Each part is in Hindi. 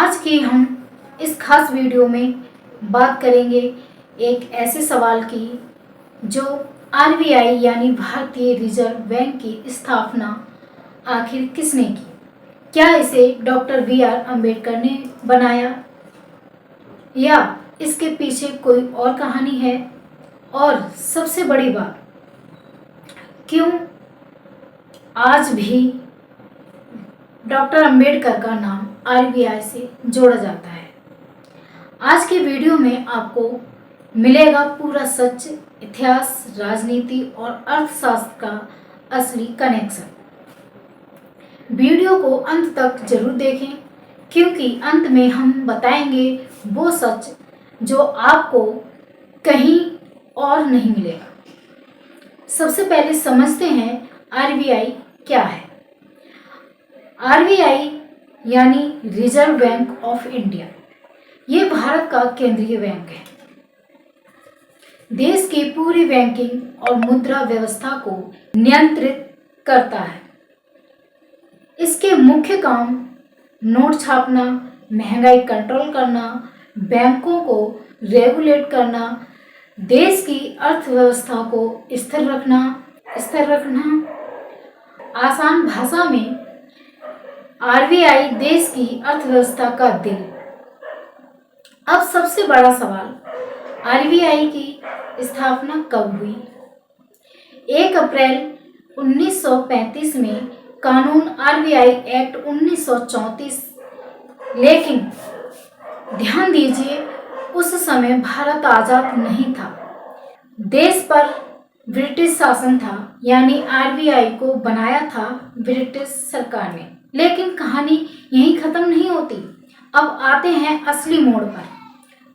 आज की हम इस खास वीडियो में बात करेंगे एक ऐसे सवाल की जो आरबीआई यानी भारतीय रिजर्व बैंक की स्थापना आखिर किसने की। क्या इसे डॉक्टर बी.आर. अम्बेडकर ने बनाया या इसके पीछे कोई और कहानी है, और सबसे बड़ी बात, क्यों आज भी डॉक्टर अम्बेडकर का नाम आरबीआई से जोड़ा जाता है। आज के वीडियो में आपको मिलेगा पूरा सच, इतिहास, राजनीति और अर्थशास्त्र का असली कनेक्शन। वीडियो को अंत तक जरूर देखें, क्योंकि अंत में हम बताएंगे वो सच जो आपको कहीं और नहीं मिलेगा। सबसे पहले समझते हैं आरबीआई क्या है। आरबीआई यानी रिजर्व बैंक ऑफ इंडिया, ये भारत का केंद्रीय बैंक है। देश की पूरी बैंकिंग और मुद्रा व्यवस्था को नियंत्रित करता है। इसके मुख्य काम नोट छापना, महंगाई कंट्रोल करना, बैंकों को रेगुलेट करना, देश की अर्थव्यवस्था को स्थिर रखना। आसान भाषा में आरबीआई देश की अर्थव्यवस्था का दिल। अब सबसे बड़ा सवाल, आरबीआई की स्थापना कब हुई? 1 अप्रैल 1935 में कानून आरबीआई एक्ट 1934। लेकिन ध्यान दीजिए, उस समय भारत आजाद नहीं था, देश पर ब्रिटिश शासन था, यानी आरबीआई को बनाया था ब्रिटिश सरकार ने। लेकिन कहानी यहीं खत्म नहीं होती। अब आते हैं असली मोड़ पर।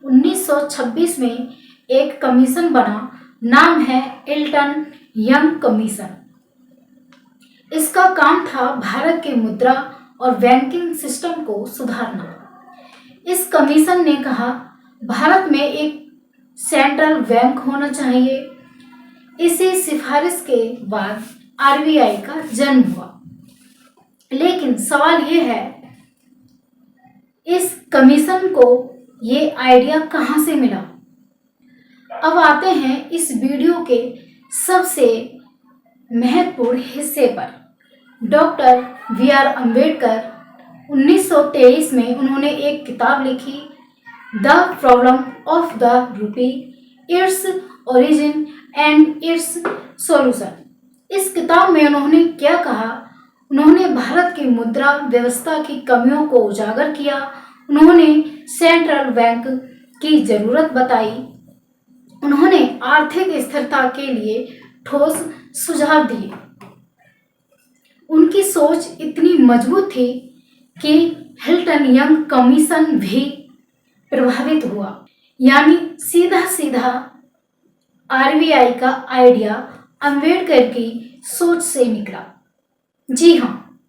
1926 में एक कमीशन बना, नाम है एल्टन यंग कमीशन। इसका काम था भारत के मुद्रा और बैंकिंग सिस्टम को सुधारना। इस कमीशन ने कहा, भारत में एक सेंट्रल बैंक होना चाहिए। इसी सिफारिश के बाद आरबीआई का जन्म हुआ। लेकिन सवाल ये है, इस कमीशन को ये आइडिया कहाँ से मिला? अब आते हैं इस वीडियो के सबसे महत्वपूर्ण हिस्से पर। Doctor B R. अम्बेडकर 1923 में उन्होंने एक किताब लिखी, the problem of the rupee, its origin and it's solution. इस किताब में उन्होंने क्या कहा? उन्होंने भारत की मुद्रा व्यवस्था की कमियों को उजागर किया। उन्होंने सेंट्रल बैंक की जरूरत बताई। उन्होंने आर्थिक स्थिरता के लिए ठोस सुझाव दिए। उनकी सोच इतनी मजबूत थी कि एल्टन यंग कमीशन भी प्रभावित हुआ। यानी सीधा सीधा आरबीआई का आइडिया अम्बेडकर की सोच से निकला। जी हाँ,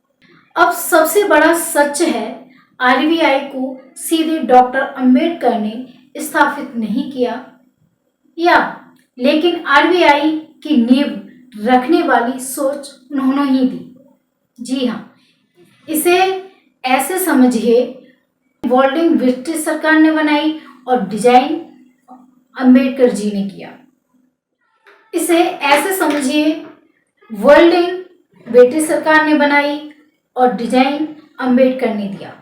अब सबसे बड़ा सच है, आरबीआई को सीधे डॉक्टर अम्बेडकर ने स्थापित नहीं किया, लेकिन आरबीआई की नींव रखने वाली सोच उन्होंने ही दी। जी हाँ, इसे ऐसे समझिए, वर्ल्डिंग ब्रिटिश सरकार ने बनाई और डिजाइन अम्बेडकर जी ने किया। इसे ऐसे समझिए, वर्ल्डिंग ब्रिटिश सरकार ने बनाई और डिजाइन अम्बेडकर ने दिया।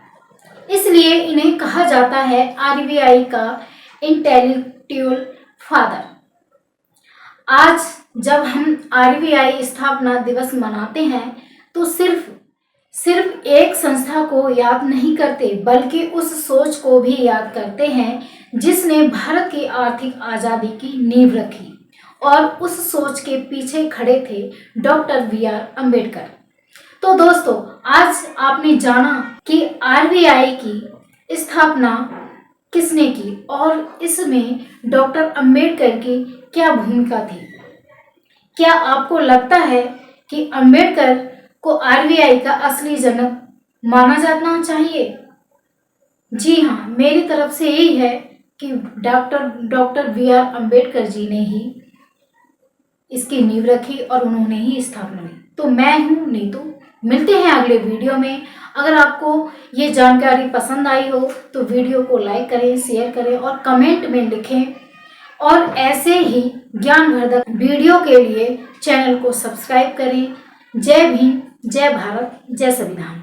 इसलिए इन्हें कहा जाता है आरबीआई का इंटेलेक्चुअल फादर। आज जब हम आरबीआई स्थापना दिवस मनाते हैं तो सिर्फ एक संस्था को याद नहीं करते, बल्कि उस सोच को भी याद करते हैं जिसने भारत की आर्थिक आज़ादी की नींव रखी। और उस सोच के पीछे खड़े थे डॉक्टर बी.आर. अम्बेडकर। तो दोस्तों, आज आपने जाना कि आरबीआई की स्थापना किसने की और इसमें डॉक्टर अम्बेडकर की क्या भूमिका थी। क्या आपको लगता है कि अम्बेडकर को आरबीआई का असली जनक माना जाना चाहिए? जी हाँ, मेरी तरफ से यही है कि डॉक्टर बी.आर. अम्बेडकर जी ने ही इसकी नींव रखी और उन्होंने ही स्थापना की। तो मैं हूँ नीतू, मिलते हैं अगले वीडियो में। अगर आपको ये जानकारी पसंद आई हो तो वीडियो को लाइक करें, शेयर करें और कमेंट में लिखें। और ऐसे ही ज्ञानवर्धक वीडियो के लिए चैनल को सब्सक्राइब करें। जय भीम, जय भारत, जय संविधान।